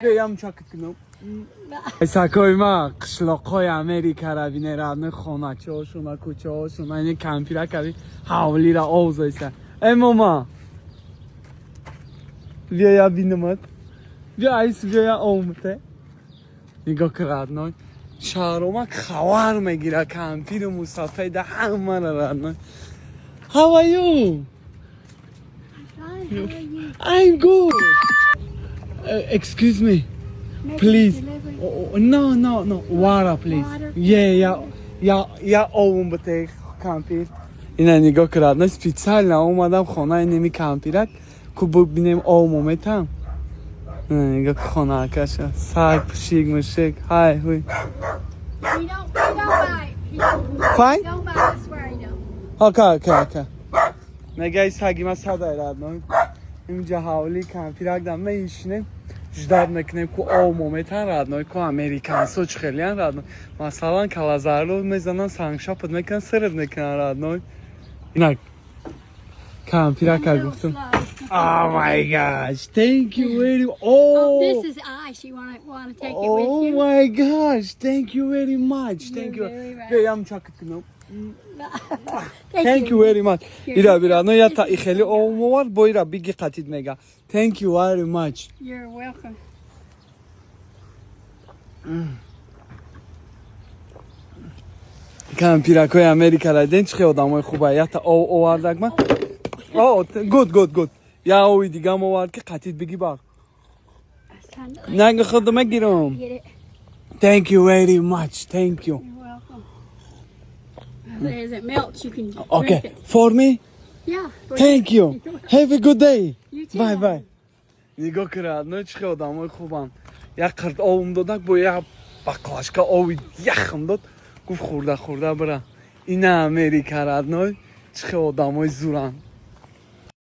بیام چاکت کنم سکای ما قشلاقای امریکا را بینه رادن خانه چه هاشون کوچه هاشون این کامپیراکوی حوالی را آوزایسته ای ماما بیا یا بینمت بیا ایس بیا یا آمته نگاه که رادنای شهروما خوار میگیره کامپیر و مسافه ده همه را رادنای How are you? Hi, how are you? I'm good. Excuse me, please. Oh, no. Water, please. Water? Я овун бате кампир. Ина нигоҳ кардна специально омадам хонаи неми кампирак ку бинем овмо метам. Нигоҳ хонаакаша саг пушик мушик. Hi, hui. We don't buy. Fine? Don't buy this where I know. Okay. Nega sagi ma saday radno. Imja havli kampirak dam me ishnem. Ждать мекунем ку овмо метан радной ку американсо чхелиан радной масалан калазарло мезанан сангшапот мекунан сирд мекунан радной инак кампирака гуфтум Oh my gosh, thank you very much. Oh, this is ice. You want to take it with Oh you? my gosh, thank you very much. Thank you. very right. Beyam çakıt günüm. Thank Thank you very much. İra bir ano ya ta iheli ovmo var boyra bigi qatit mega. Thank you very much. You're welcome. кампиракои америка ра ден чӣ одамои хубе я та ов овардак ман good я ови дигам овард ки қатит биги бар нага худ мегирам Get it. thank you very much thank you You're welcome. As it melts, you can okay drink it. for me Yeah. for thank you have a good day You too. bye bye нигоҳ кирад ну чӣ одамои хубам як қирд овум додак бо як баклашка ови яхм дод гуфт хӯрда бира ина америка радной чӣ одамои зуранд